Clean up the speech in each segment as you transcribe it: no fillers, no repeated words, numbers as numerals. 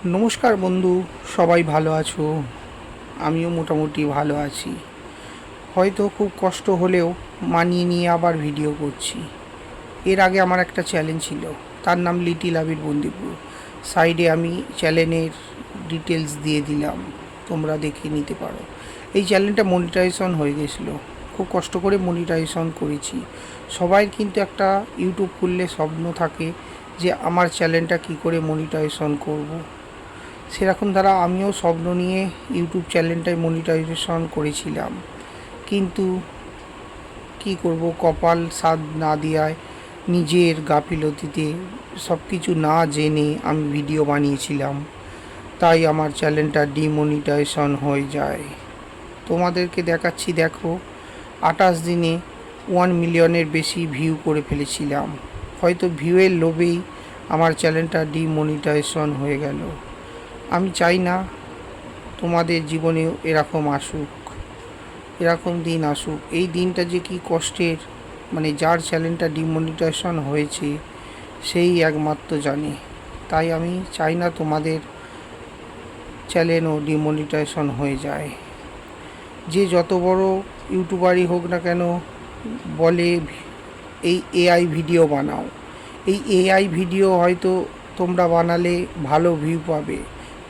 নমস্কার বন্ধু, সবাই ভালো আছো? আমিও মোটামুটি ভালো আছি। হয়তো খুব কষ্ট হলেও মানিয়ে নিয়ে আবার ভিডিও করছি। এর আগে আমার একটা চ্যানেল ছিল, তার নাম লিটিল আবির বন্দিপুর। সাইডে আমি চ্যানেলের ডিটেলস দিয়ে দিলাম, তোমরা দেখে নিতে পারো। এই চ্যানেলটা মনিটাইজেশন হয়ে গেছিলো, খুব কষ্ট করে মনিটাইজেশন করেছি। সবাই কিন্তু একটা ইউটিউব খুললে স্বপ্ন থাকে যে আমার চ্যানেলটা কী করে মনিটাইজেশন করব। সেরকম দ্বারা আমিও স্বপ্ন নিয়ে ইউটিউব চ্যানেলটায় মনিটাইজেশন করেছিলাম, কিন্তু কি করব, কপাল সাথ না দেওয়ায় নিজের গাফিলতিতে সব কিছু না জেনে আমি ভিডিও বানিয়েছিলাম, তাই আমার চ্যানেলটা ডিমনিটাইজেশন হয়ে যায়। তোমাদেরকে দেখাচ্ছি, দেখো, 28 দিনে 1 মিলিয়নের বেশি ভিউ করে ফেলেছিলাম। হয়তো ভিউয়ের লোভেই আমার চ্যানেলটা ডিমনিটাইজেশন হয়ে গেল। আমি চাই না তোমাদের জীবনেও এরকম আসুক, এরকম দিন আসুক। এই দিনটা যে কি কষ্টের, মানে যার চ্যানেলটা ডিমনিটাইজেশন হয়েছে সেই একমাত্র জানে। তাই আমি চাই না তোমাদের চ্যানেলও ডিমনিটাইজেশন হয়ে যায়। যে যত বড় ইউটিউবারই হোক না কেন, বলে এই এআই ভিডিও বানাও। এই এআই ভিডিও হয়তো তোমরা বানালে ভালো ভিউ পাবে,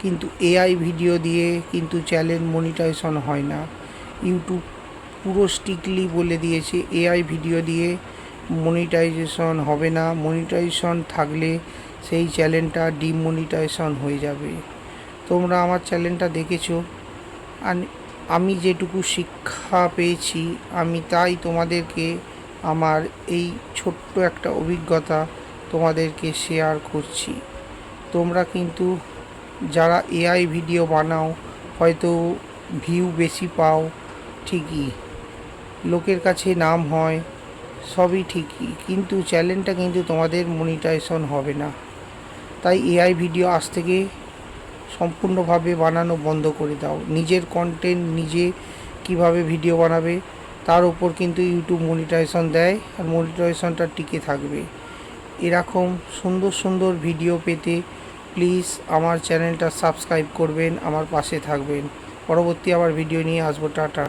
কিন্তু এআই ভিডিও দিয়ে কিন্তু চ্যানেল মনিটাইজেশন হয় না। ইউটিউব পুরো স্ট্রিক্টলি বলে দিয়েছে এআই ভিডিও দিয়ে মনিটাইজেশন হবে না। মনিটাইজেশন থাকলে সেই চ্যানেলটা ডিমনিটাইজেশন হয়ে যাবে। তোমরা আমার চ্যানেলটা দেখেছো, আর আমি যেটুকু শিক্ষা পেয়েছি আমি তাই তোমাদেরকে আমার এই ছোট্ট একটা অভিজ্ঞতা তোমাদেরকে শেয়ার করছি। তোমরা কিন্তু যারা এআই ভিডিও বানাও হয়তো ভিউ বেশি পাও, ঠিকই, লোকের কাছে নাম হয়, সবই ঠিকই, কিন্তু চ্যানেলটা কিন্তু তোমাদের মনিটাইজেশন হবে না। তাই এআই ভিডিও আজ থেকে সম্পূর্ণভাবে বানানো বন্ধ করে দাও। নিজের কন্টেন্ট নিজে কিভাবে ভিডিও বানাবে তার উপর কিন্তু ইউটিউব মনিটাইজেশন দেয়, আর মনিটাইজেশনটা টিকে থাকবে। এরকম সুন্দর সুন্দর ভিডিও পেতে প্লিজ আমার চ্যানেলটা সাবস্ক্রাইব করবেন, আমার পাশে থাকবেন। পরবর্তী আবার ভিডিও নিয়ে আসবো। টাটা।